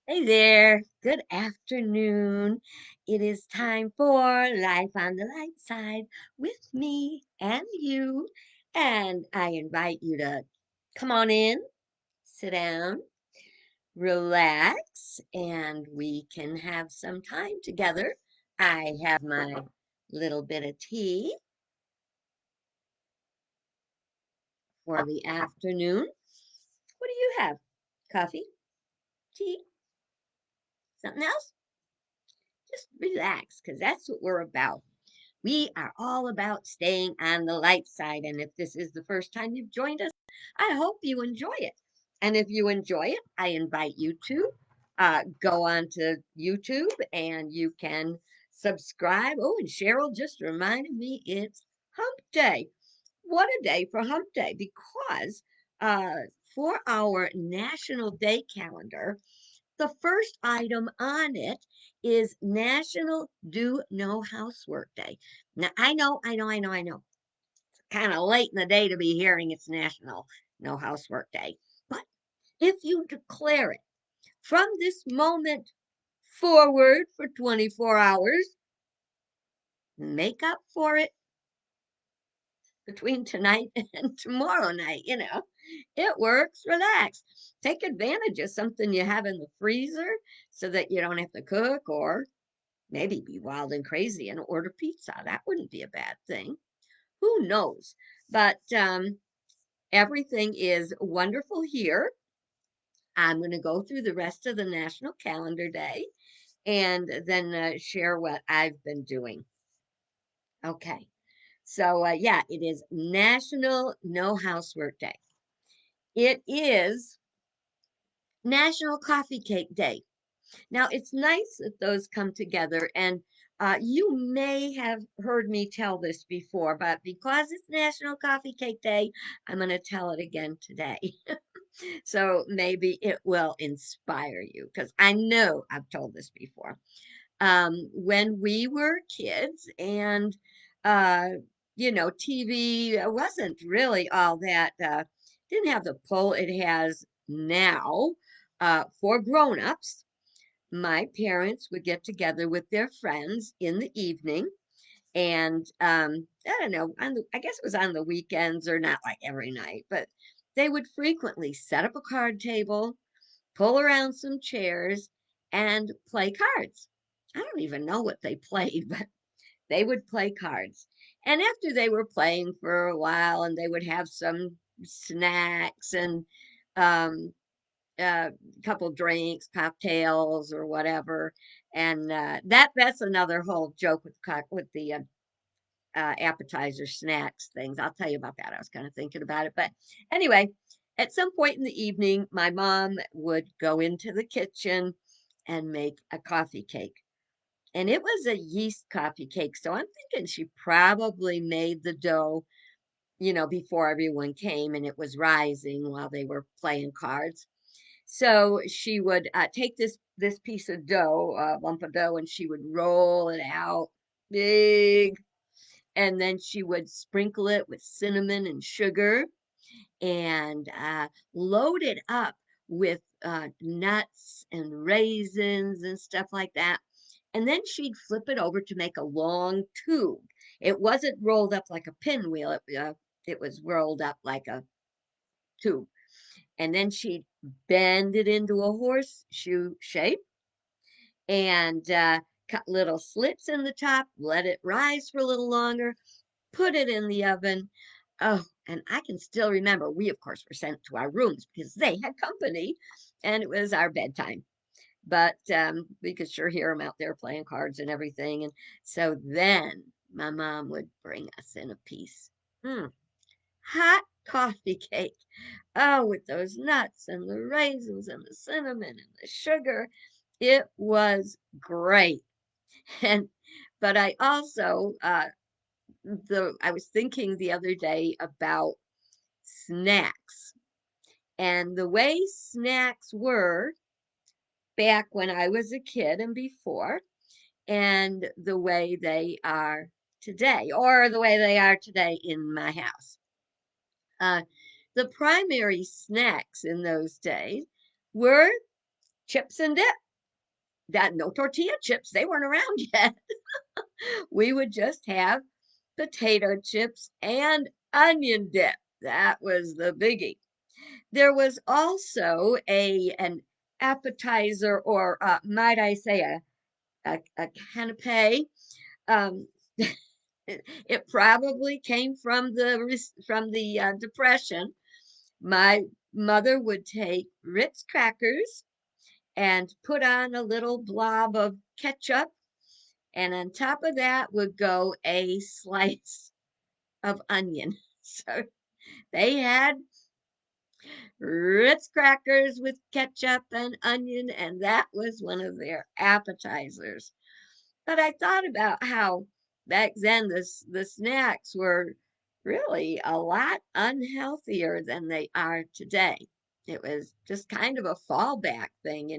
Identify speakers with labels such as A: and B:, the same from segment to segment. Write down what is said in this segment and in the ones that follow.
A: Hey there, good afternoon. It is time for Life on the Light Side with me and you. And I invite you to come on in, sit down, relax, and we can have some time together. I have my little bit of tea for the afternoon. What do you have? Coffee? Tea? Something else? Just relax, because that's what we're about. We are all about staying on the light side. And if this is the first time you've joined us, I hope you enjoy it. And if you enjoy it, I invite you to go on to YouTube and you can subscribe. Oh, and Cheryl just reminded me it's hump day. What a day for hump day because for our National Day calendar, the first item on it is National Do No Housework Day. Now, I know. Kind of late in the day to be hearing it's National No Housework Day. But if you declare it from this moment forward for 24 hours, make up for it between tonight and tomorrow night. It works. Relax. Take advantage of something you have in the freezer so that you don't have to cook or maybe be wild and crazy and order pizza. That wouldn't be a bad thing. Who knows? But everything is wonderful here. I'm going to go through the rest of the National Calendar Day and then share what I've been doing. Okay. So, yeah, it is National No Housework Day. It is National Coffee Cake Day. Now, it's nice that those come together, and you may have heard me tell this before, but because it's National Coffee Cake Day, I'm going to tell it again today. So maybe it will inspire you because I know I've told this before. When we were kids and, uh, TV wasn't really all that, didn't have the pull it has now for grown-ups. My parents would get together with their friends in the evening and I don't know, I guess it was on the weekends or not like every night, but they would frequently set up a card table, pull around some chairs, and play cards. I don't even know what they played, but they would play cards. And after they were playing for a while, and they would have some snacks and um, a couple drinks, cocktails, or whatever. And that's another whole joke with the appetizer snacks things. I'll tell you about that. I was kind of thinking about it. But anyway, at some point in the evening, my mom would go into the kitchen and make a coffee cake. And it was a yeast coffee cake. So I'm thinking she probably made the dough, before everyone came and it was rising while they were playing cards. So she would take this piece of dough, lump of dough, and she would roll it out big, and then she would sprinkle it with cinnamon and sugar and load it up with nuts and raisins and stuff like that. And then she'd flip it over to make a long tube. It wasn't rolled up like a pinwheel. It was rolled up like a tube. And then she'd bend it into a horseshoe shape and cut little slits in the top, let it rise for a little longer, put it in the oven. Oh, and I can still remember we, of course, were sent to our rooms because they had company and it was our bedtime. But we could sure hear them out there playing cards and everything. And so then my mom would bring us in a piece. Mm, hot coffee cake. Oh, with those nuts and the raisins and the cinnamon and the sugar. It was great. And but I also I was thinking the other day about snacks and the way snacks were back when I was a kid and before, and the way they are today, or the way they are today in my house. Uh, the primary snacks in those days were chips and dip. That no tortilla chips, they weren't around yet. We would just have potato chips and onion dip. That was the biggie. There was also a an appetizer, or might I say a canapé. Um, it probably came from the depression. My mother would take Ritz crackers and put on a little blob of ketchup, and on top of that would go a slice of onion. So they had Ritz crackers with ketchup and onion, and that was one of their appetizers. But I thought about how back then the snacks were really a lot unhealthier than they are today. It was just kind of a fallback thing.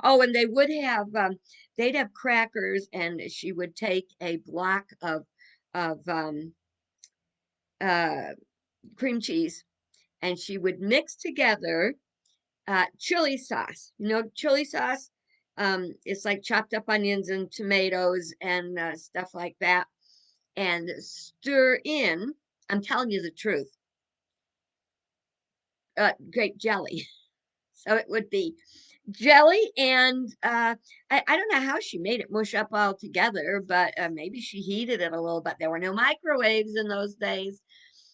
A: Oh, and they'd have crackers, and she would take a block of uh, cream cheese, and she would mix together chili sauce. Chili sauce. It's like chopped up onions and tomatoes and stuff like that, and stir in. I'm telling you the truth. Grape jelly. So it would be jelly, and I don't know how she made it mush up all together, but maybe she heated it a little bit. There were no microwaves in those days.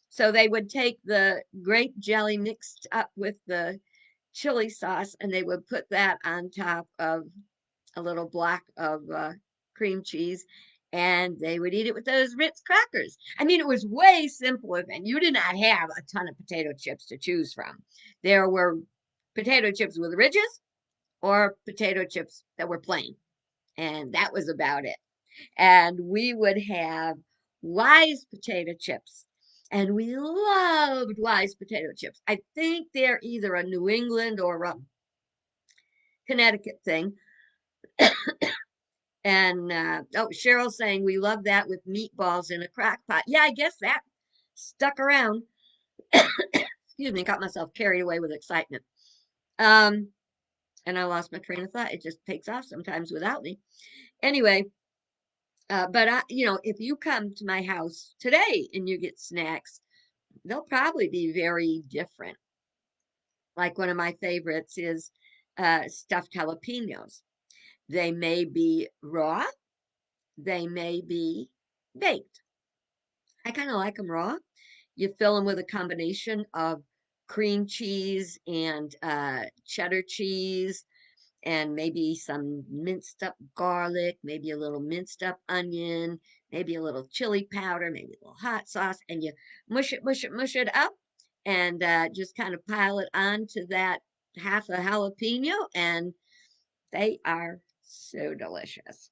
A: So they would take the grape jelly mixed up with the chili sauce, and they would put that on top of a little block of cream cheese, and they would eat it with those Ritz crackers. I mean, it was way simpler then. You did not have a ton of potato chips to choose from. There were potato chips with ridges or potato chips that were plain, and that was about it. And we would have Wise potato chips. And we loved Wise potato chips. I think they're either a New England or a Connecticut thing. And oh, Cheryl's saying we love that with meatballs in a crock pot. Yeah, I guess that stuck around. Excuse me, got myself carried away with excitement. Um, and I lost my train of thought. It just takes off sometimes without me. Anyway, but if you come to my house today and you get snacks, they'll probably be very different. Like one of my favorites is stuffed jalapenos. They may be raw, they may be baked. I kind of like them raw. You fill them with a combination of cream cheese and cheddar cheese, and maybe some minced up garlic, maybe a little minced up onion, maybe a little chili powder, maybe a little hot sauce, and you mush it up, and just kind of pile it onto that half a jalapeno, and they are so delicious.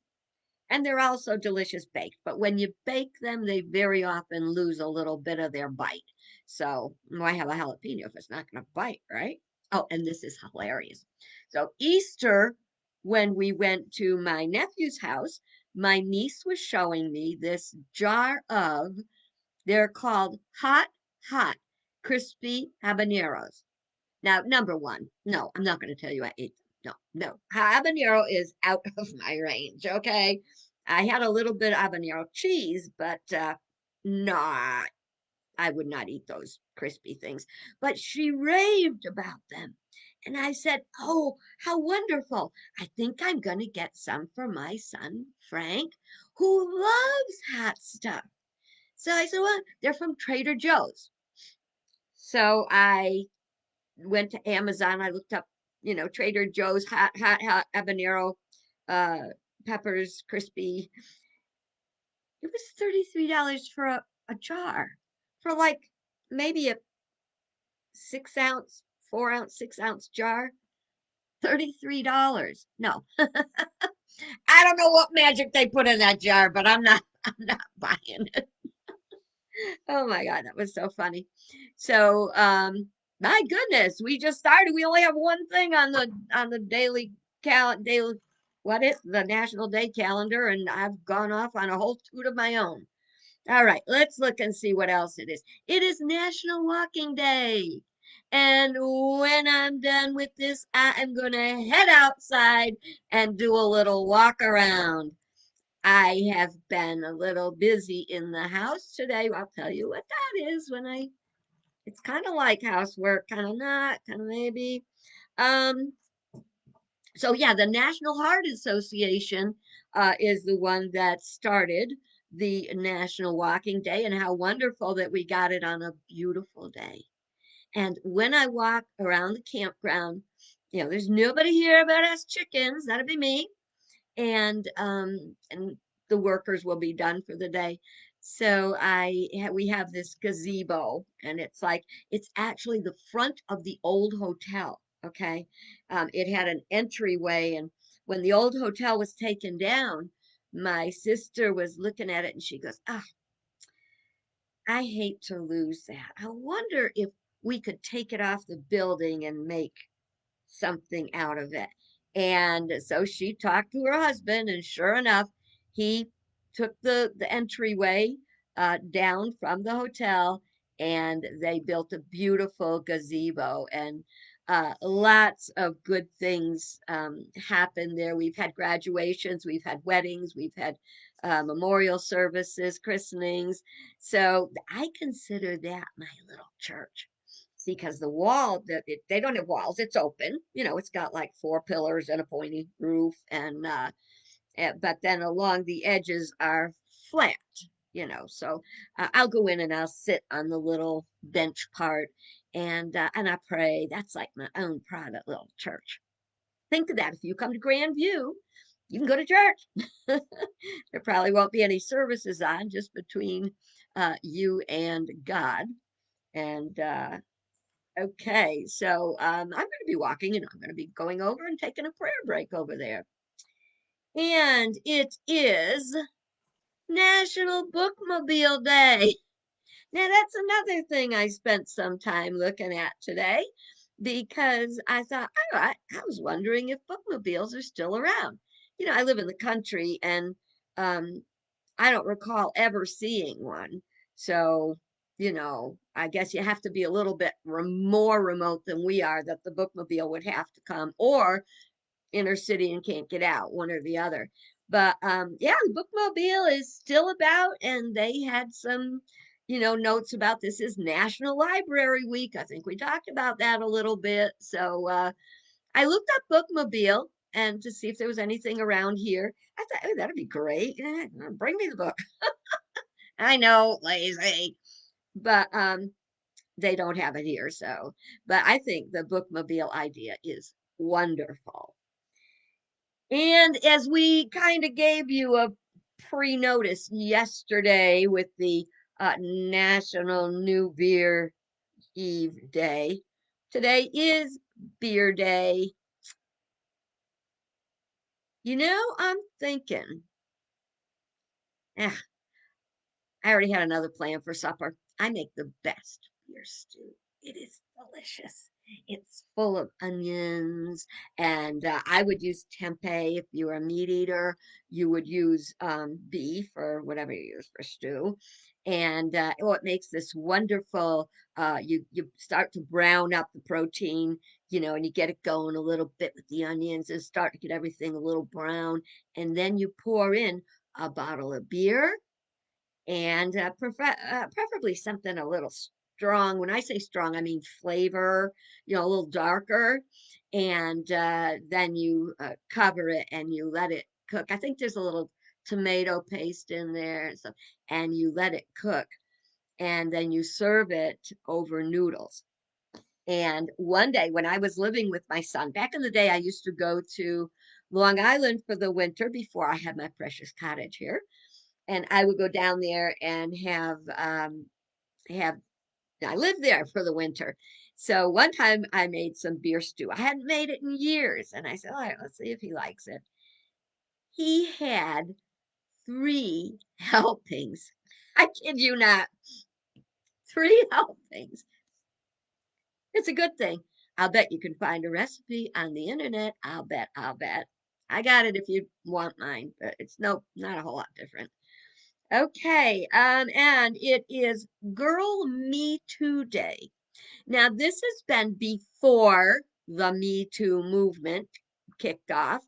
A: And they're also delicious baked, but when you bake them, they very often lose a little bit of their bite. So why have a jalapeno if it's not going to bite, right? Oh, and this is hilarious. So Easter, when we went to my nephew's house, my niece was showing me this jar of, they're called hot, crispy habaneros. Now, number one, no, I'm not going to tell you I ate them. No, no. Habanero is out of my range, okay? I had a little bit of habanero cheese, but no, I would not eat those crispy things. But she raved about them. And I said, oh, how wonderful. I think I'm going to get some for my son, Frank, who loves hot stuff. So I said, well, they're from Trader Joe's. So I went to Amazon. I looked up, Trader Joe's hot habanero uh, peppers, crispy. It was $33 for a jar, for like maybe a 6 ounce, 4 ounce, 6 ounce jar. $33. No, I don't know what magic they put in that jar, but I'm not. I'm not buying it. Oh my God, that was so funny. So, my goodness, we just started. We only have one thing on the daily what is the National Day calendar, and I've gone off on a whole toot of my own. All right, let's look and see what else it is. It is National Walking Day. And when I'm done with this, I am going to head outside and do a little walk around. I have been a little busy in the house today. I'll tell you what that is when it's kind of like housework, kind of not, kind of maybe. Um, so yeah, the National Heart Association is the one that started the National Walking Day, and how wonderful that we got it on a beautiful day. And when I walk around the campground, there's nobody here but us chickens. That'd be me, and the workers will be done for the day. So we have this gazebo, and it's actually the front of the old hotel. Okay, it had an entryway, and when the old hotel was taken down, my sister was looking at it and she goes, "Ah, I hate to lose that. I wonder if we could take it off the building and make something out of it." And so she talked to her husband, and sure enough, he took the entryway down from the hotel, and they built a beautiful gazebo, and lots of good things happened there. We've had graduations, we've had weddings, we've had memorial services, christenings. So I consider that my little church. See, because the wall they don't have walls; it's open. It's got like four pillars and a pointy roof, but then along the edges are flat. So I'll go in and I'll sit on the little bench part, and I pray. That's like my own private little church. Think of that. If you come to Grandview, you can go to church. There probably won't be any services on, just between you and God. And Okay, so I'm going to be walking, and I'm going to be going over and taking a prayer break over there. And it is National Bookmobile Day. Now, that's another thing I spent some time looking at today, because I thought, I was wondering if bookmobiles are still around. I live in the country, and um, I don't recall ever seeing one. So, I guess you have to be a little bit more remote than we are, that the bookmobile would have to come, or inner city and can't get out, one or the other. But yeah, the bookmobile is still about, and they had some, notes about this is National Library Week. I think we talked about that a little bit. So I looked up bookmobile and to see if there was anything around here. I thought, oh, that'd be great. Yeah, bring me the book. I know, lazy, but they don't have it here. So, but I think the bookmobile idea is wonderful. And as we kind of gave you a pre-notice yesterday with the National New Beer Eve Day, today is Beer Day. I'm thinking, eh, I already had another plan for supper. I make the best beer stew. It is delicious. It's full of onions, and I would use tempeh if you're a meat eater. You would use beef or whatever you use for stew, and it makes this wonderful. You start to brown up the protein, and you get it going a little bit with the onions, and start to get everything a little brown, and then you pour in a bottle of beer, and preferably something a little strong. When I say strong, I mean flavor, a little darker. And then you cover it and you let it cook. I think there's a little tomato paste in there and stuff, and you let it cook. And then you serve it over noodles. And one day when I was living with my son, back in the day, I used to go to Long Island for the winter before I had my precious cottage here, and I would go down there and have I lived there for the winter. So one time I made some beer stew. I hadn't made it in years, and I said, "All right, let's see if he likes it." He had three helpings. I kid you not, three helpings. It's a good thing. I'll bet you can find a recipe on the internet. I'll bet. I'll bet. I got it if you want mine, but it's not a whole lot different. Okay, and it is Girl Me Too Day. Now, this has been before the Me Too movement kicked off,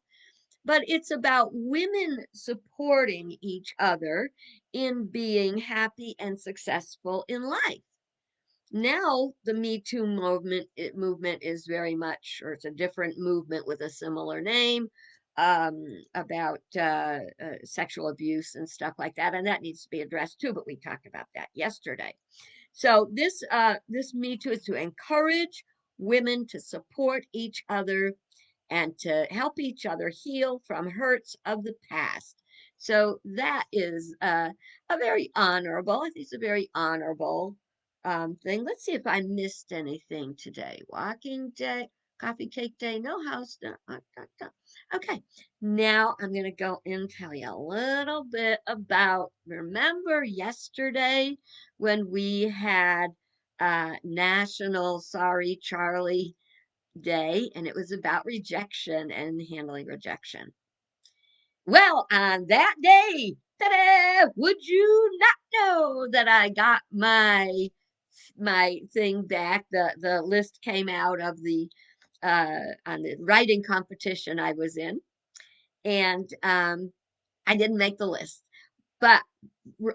A: but it's about women supporting each other in being happy and successful in life. Now the Me Too movement is very much, or it's a different movement with a similar name, about sexual abuse and stuff like that, and that needs to be addressed too. But we talked about that yesterday. So this Me Too is to encourage women to support each other and to help each other heal from hurts of the past. So that is a very honorable, I think it's a very honorable thing. Let's see if I missed anything today. Walking day, coffee cake day, no house. No, okay, now I'm going to go and tell you a little bit about, remember yesterday when we had National Sorry Charlie Day, and it was about rejection and handling rejection. Well, on that day, ta-da, would you not know that I got my thing back? The list came out of the on the writing competition I was in, and I didn't make the list, but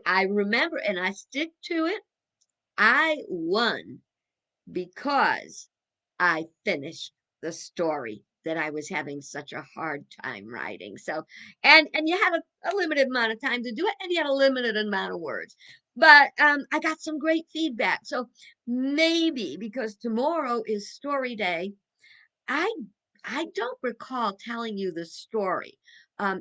A: I remember, and I stick to it. I won because I finished the story that I was having such a hard time writing. So, and you had a limited amount of time to do it, and you had a limited amount of words. But I got some great feedback. So maybe because tomorrow is story day, I I don't recall telling you the story.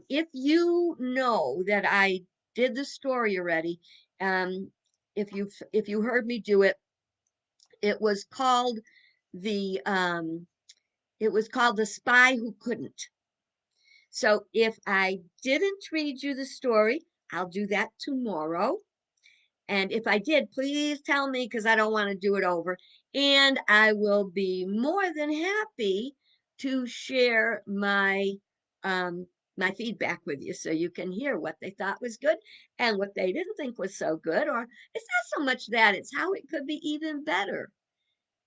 A: If you know that I did the story already, um, if you heard me do it, it was called the um it was called The Spy Who Couldn't. So if I didn't read you the story, I'll do that tomorrow. And if I did, please tell me because I don't want to do it over. And I will be more than happy to share my feedback with you so you can hear what they thought was good and what they didn't think was so good. Or it's not so much that, it's how it could be even better.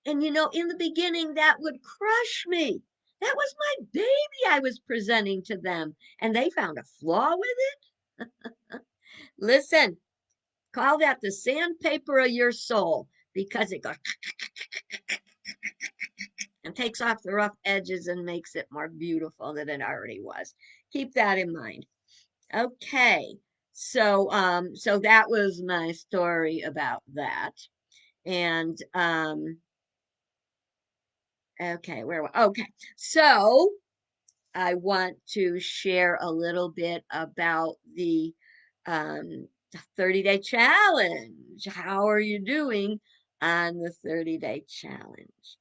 A: And in the beginning, that would crush me. That was my baby I was presenting to them, and they found a flaw with it. Listen, call that the sandpaper of your soul because it goes and takes off the rough edges and makes it more beautiful than it already was. Keep that in mind. Okay. So that was my story about that. And okay, okay. So I want to share a little bit about the 30-day challenge. How are you doing on the 30-day challenge?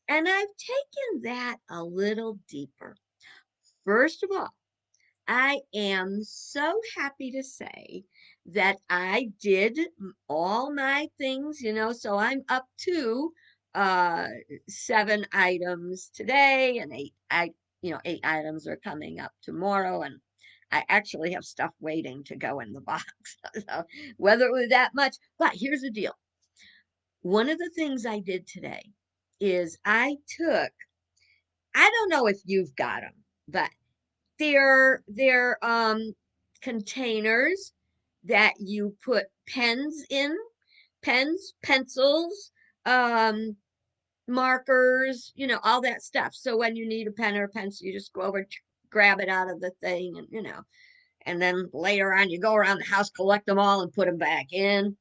A: And I've taken that a little deeper. First of all, I am so happy to say that I did all my things, so I'm up to uh 7 items today, and 8 items are coming up tomorrow, and I actually have stuff waiting to go in the box. So whether it was that much, but here's the deal. One of the things I did today is I don't know if you've got them, but they're containers that you put pens in, pens, pencils, um, markers, all that stuff. So when you need a pen or a pencil, you just go over, grab it out of the thing, and then later on you go around the house, collect them all, and put them back in.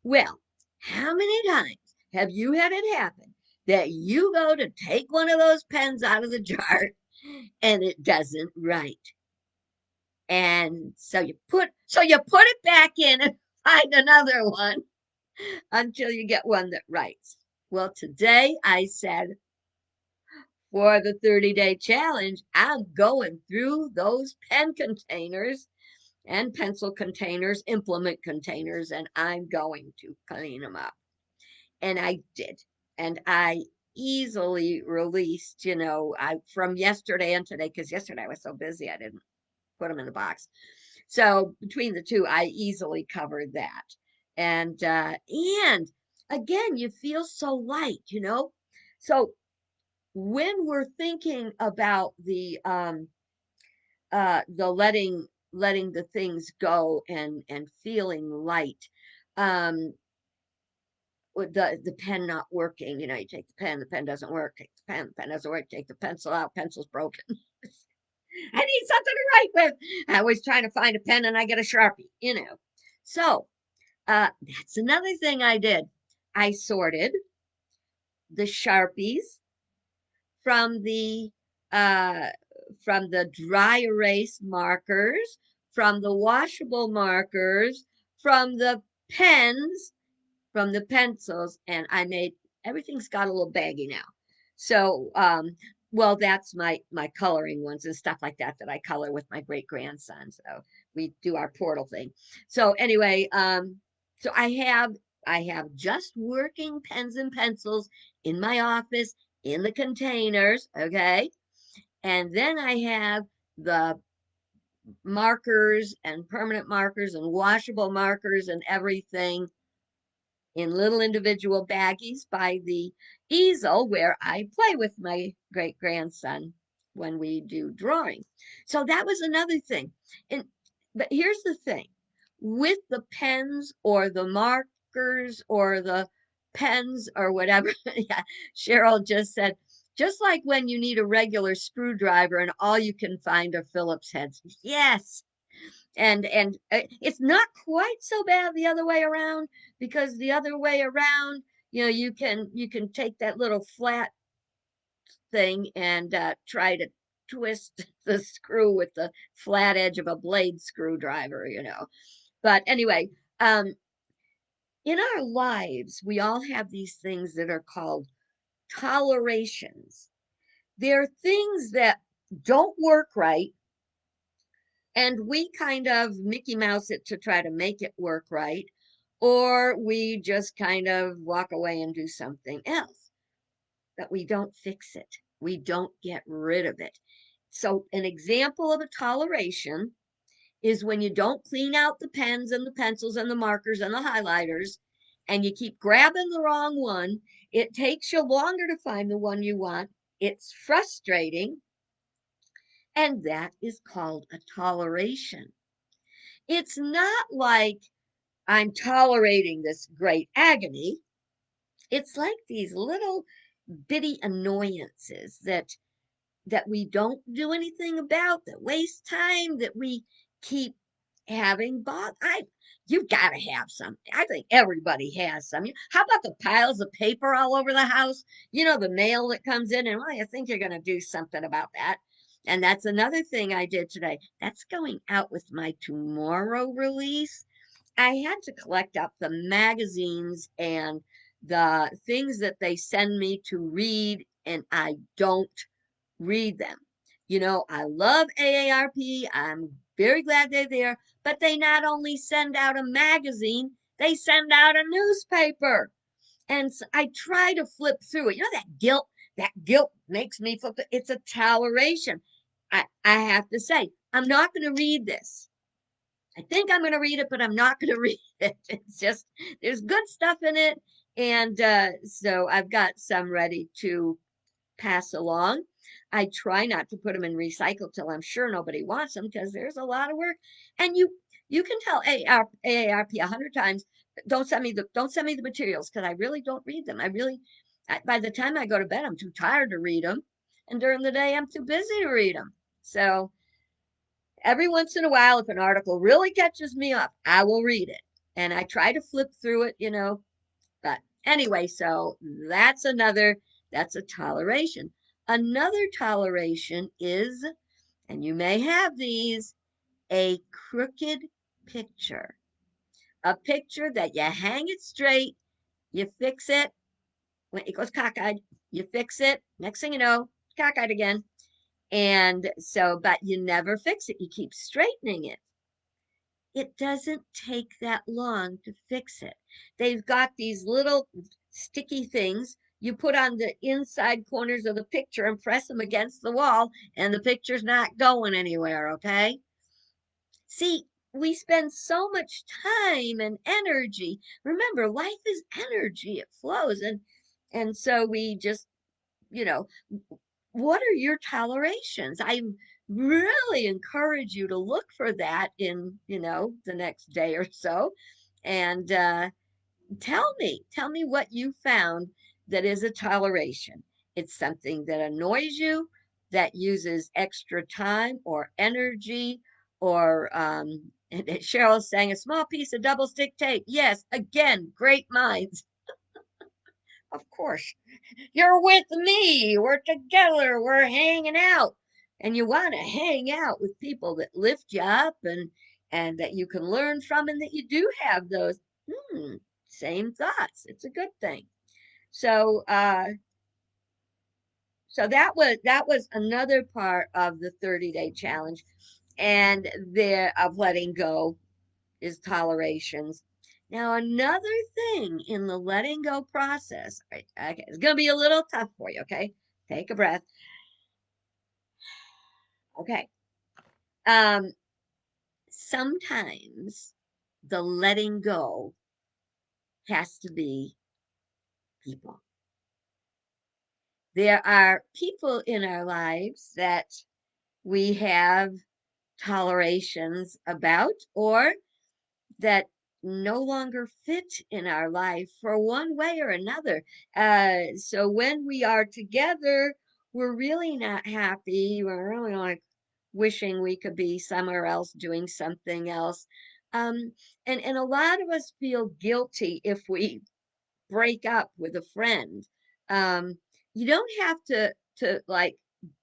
A: Well, how many times have you had it happen that you go to take one of those pens out of the jar and it doesn't write? And so you put it back in and find another one until you get one that writes. Well, today I said for the 30-day challenge, I'm going through those pen containers and pencil containers, implement containers, and I'm going to clean them up. And I did. And I easily released, I from yesterday and today, because yesterday I was so busy I didn't put them in the box. So between the two, I easily covered that. And again, you feel so light, you know? So when we're thinking about the letting the things go and feeling light, um with the pen not working, you know, you take the pen doesn't work, take the pen doesn't work, take the pencil out, pencil's broken. I need something to write with. I always trying to find a pen and I get a Sharpie, you know. So that's another thing I did. I sorted the Sharpies from the uh, from the dry erase markers, from the washable markers, from the pens, from the pencils, and I made everything's got a little baggy now. So, well, that's my coloring ones and stuff like that that I color with my great grandson. So we do our portal thing. So anyway, so I have just working pens and pencils in my office in the containers, okay? And then I have the markers and permanent markers and washable markers and everything in little individual baggies by the easel where I play with my great grandson when we do drawing. So that was another thing. And but here's the thing with the pens or the markers or the pens or whatever. Yeah, Cheryl just said, just like when you need a regular screwdriver and all you can find are Phillips heads. Yes, and it's not quite so bad the other way around, because the other way around, you know, you can take that little flat thing and try to twist the screw with the flat edge of a blade screwdriver, you know. But anyway, um in our lives we all have these things that are called tolerations. They're things that don't work right, and we kind of Mickey Mouse it to try to make it work right, or we just kind of walk away and do something else. But we don't fix it, we don't get rid of it. So, an example of a toleration is when you don't clean out the pens and the pencils and the markers and the highlighters, and you keep grabbing the wrong one. It takes you longer to find the one you want. It's frustrating, and that is called a toleration. It's not like I'm tolerating this great agony. It's like these little bitty annoyances that we don't do anything about, that waste time, that we keep having. But you've got to have something. I think everybody has some. How about the piles of paper all over the house? You know, the mail that comes in, and well, you think you're going to do something about that. And that's another thing I did today. That's going out with my tomorrow release. I had to collect up the magazines and the things that they send me to read, and I don't read them. You know, I love AARP. I'm very glad they're there, but they not only send out a magazine, they send out a newspaper. And so I try to flip through it. You know, that guilt makes me flip it. It's a toleration. I have to say, I'm not going to read this. I think I'm going to read it, but I'm not going to read it. It's just, there's good stuff in it. And so I've got some ready to pass along. I try not to put them in recycle till I'm sure nobody wants them, because there's a lot of work. And you can tell AARP 100 times, don't send me the materials, because I really don't read them. By the time I go to bed, I'm too tired to read them. And during the day, I'm too busy to read them. So every once in a while, if an article really catches me up, I will read it. And I try to flip through it, you know. But anyway, so that's a toleration. Another toleration is, and you may have these, a crooked picture. A picture that you hang it straight, you fix it, when it goes cockeyed, you fix it. Next thing you know, cockeyed again. And so, but you never fix it. You keep straightening it. It doesn't take that long to fix it. They've got these little sticky things you put on the inside corners of the picture and press them against the wall, and the picture's not going anywhere, okay? See, we spend so much time and energy. Remember, life is energy, it flows. And so we just, you know, what are your tolerations? I really encourage you to look for that in, the next day or so. And tell me what you found that is a toleration. It's something that annoys you, that uses extra time or energy, or and Cheryl's saying a small piece of double stick tape. Yes, again, great minds. Of course, you're with me. We're together. We're hanging out. And you want to hang out with people that lift you up and that you can learn from and that you do have those same thoughts. It's a good thing. So so that was another part of the 30-day challenge. And there of letting go is tolerations. Now, another thing in the letting go process, right, okay, it's going to be a little tough for you, okay? Take a breath. Okay. Um, Sometimes the letting go has to be people. There are people in our lives that we have tolerations about, or that no longer fit in our life for one way or another. So when we are together, we're really not happy. We're really like wishing we could be somewhere else doing something else. Um, and a lot of us feel guilty if we break up with a friend. Um, you don't have to like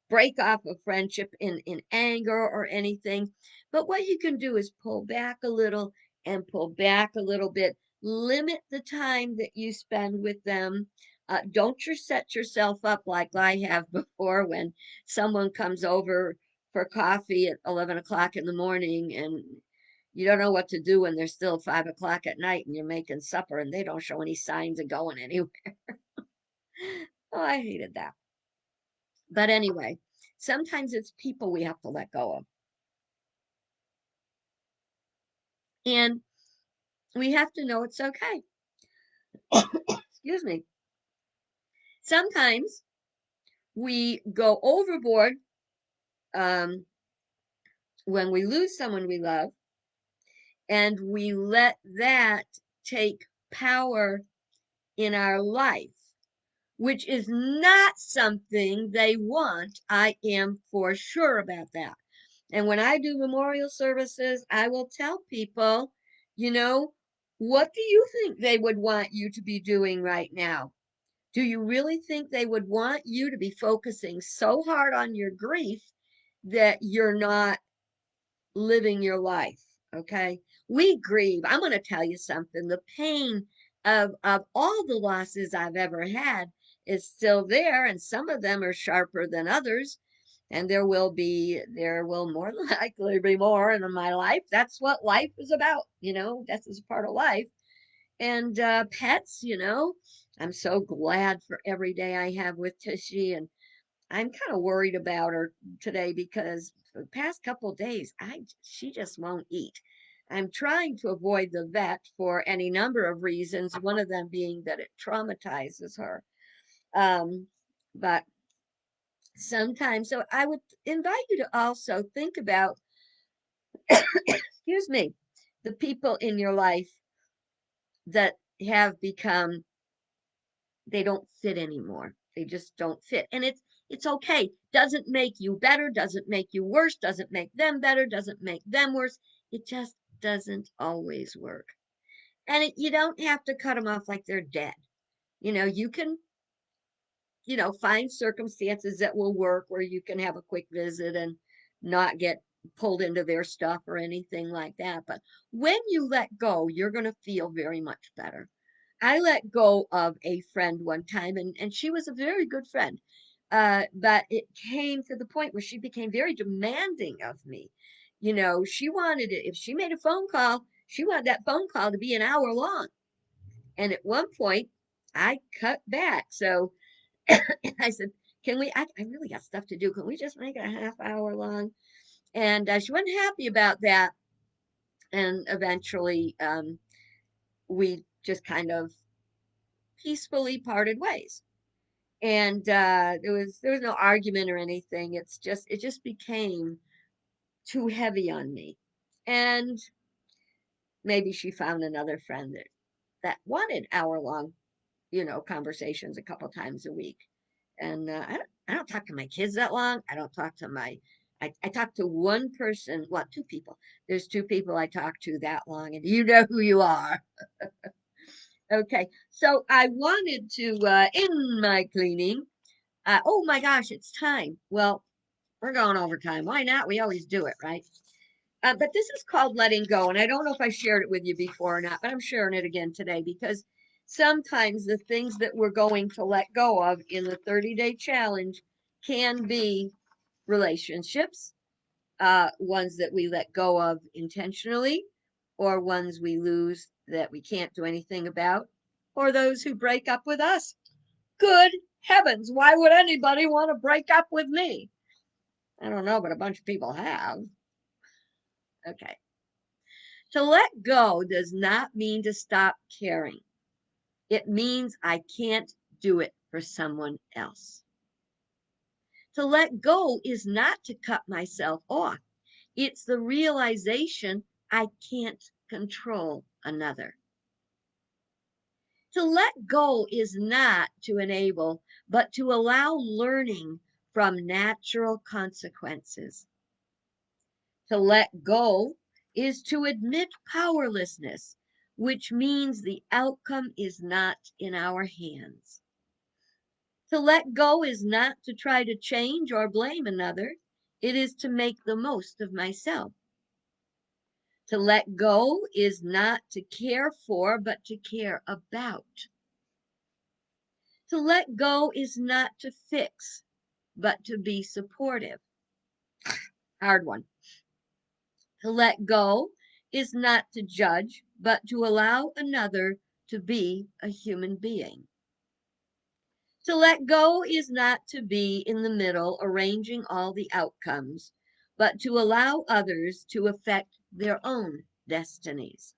A: break off a friendship in anger or anything, but what you can do is pull back a little and pull back a little bit. Limit the time that you spend with them. Don't you set yourself up like I have before, when someone comes over for coffee at 11 o'clock in the morning and you don't know what to do when they're still 5 o'clock at night and you're making supper and they don't show any signs of going anywhere. Oh, I hated that. But anyway, sometimes it's people we have to let go of. And we have to know it's okay. Excuse me. Sometimes we go overboard um, when we lose someone we love, and we let that take power in our life, which is not something they want. I am for sure about that. And when I do memorial services, I will tell people, you know, what do you think they would want you to be doing right now? Do you really think they would want you to be focusing so hard on your grief that you're not living your life? Okay. We grieve. I'm going to tell you something. The pain of all the losses I've ever had is still there, and some of them are sharper than others. And there will more than likely be more in my life. That's what life is about. Death is a part of life. And pets, I'm so glad for every day I have with Tushy. And I'm kind of worried about her today because for the past couple of days, she just won't eat. I'm trying to avoid the vet for any number of reasons, one of them being that it traumatizes her. Um, but sometimes, so I would invite you to also think about, excuse me, the people in your life that have become, they don't fit anymore. They just don't fit. And it's okay. Doesn't make you better, doesn't make you worse, doesn't make them better, doesn't make them worse. It just doesn't always work. And you don't have to cut them off like they're dead. You can, find circumstances that will work where you can have a quick visit and not get pulled into their stuff or anything like that. But when you let go, you're going to feel very much better. I let go of a friend one time, and she was a very good friend. But it came to the point where she became very demanding of me. She wanted it. If she made a phone call, she wanted that phone call to be an hour long. And at one point, I cut back. So I said, can we? I really got stuff to do. Can we just make it a half hour long? And she wasn't happy about that. And eventually, we just kind of peacefully parted ways. And there was no argument or anything. It just became too heavy on me. And maybe she found another friend that wanted hour-long, conversations a couple times a week. And I don't talk to my kids that long. I don't talk to I talk to one person, well, two people. There's two people I talk to that long, and you know who you are. Okay, so I wanted to end my cleaning. Oh my gosh, it's time. Well, we're going over time. Why not? We always do it, right? But this is called letting go. And I don't know if I shared it with you before or not, but I'm sharing it again today because sometimes the things that we're going to let go of in the 30-day challenge can be relationships, ones that we let go of intentionally, or ones we lose that we can't do anything about, or those who break up with us. Good heavens, why would anybody want to break up with me? I don't know, but a bunch of people have. Okay. To let go does not mean to stop caring. It means I can't do it for someone else. To let go is not to cut myself off. It's the realization I can't control another. To let go is not to enable, but to allow learning from natural consequences. To let go is to admit powerlessness, which means the outcome is not in our hands. To let go is not to try to change or blame another, it is to make the most of myself. To let go is not to care for, but to care about. To let go is not to fix, but to be supportive. Hard one. To let go is not to judge, but to allow another to be a human being. To let go is not to be in the middle arranging all the outcomes, but to allow others to affect their own destinies.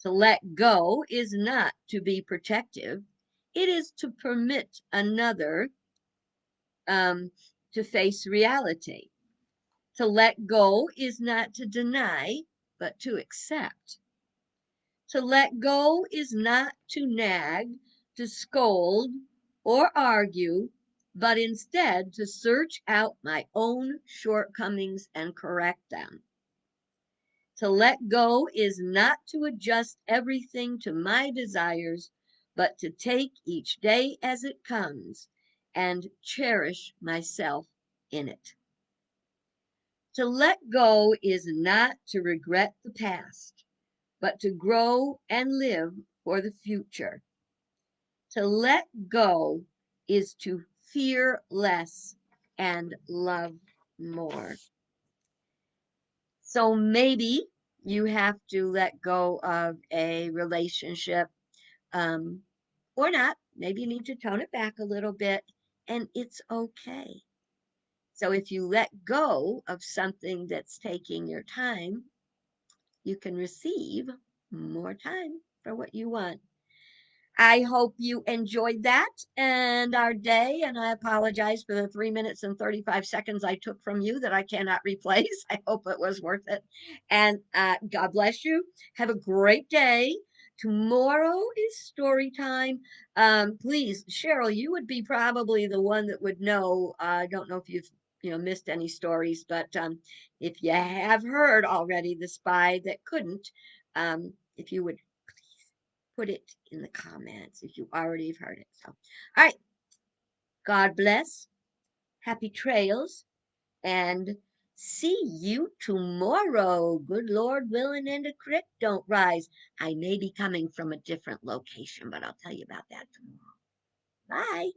A: To let go is not to be protective, it is to permit another to face reality. To let go is not to deny, but to accept. To let go is not to nag, to scold, or argue, but instead to search out my own shortcomings and correct them. To let go is not to adjust everything to my desires, but to take each day as it comes and cherish myself in it. To let go is not to regret the past, but to grow and live for the future. To let go is to fear less and love more. So maybe you have to let go of a relationship, um, or not. Maybe you need to tone it back a little bit, and it's okay. So if you let go of something that's taking your time, you can receive more time for what you want. I hope you enjoyed that and our day. And I apologize for the 3 minutes and 35 seconds I took from you that I cannot replace. I hope it was worth it. And God bless you. Have a great day. Tomorrow is story time. Please, Cheryl, you would be probably the one that would know. I don't know if you've missed any stories, but if you have heard already the spy that couldn't, if you would put it in the comments if you already have heard it. So, all right. God bless. Happy trails. And see you tomorrow. Good Lord willing and the creek don't rise. I may be coming from a different location, but I'll tell you about that tomorrow. Bye.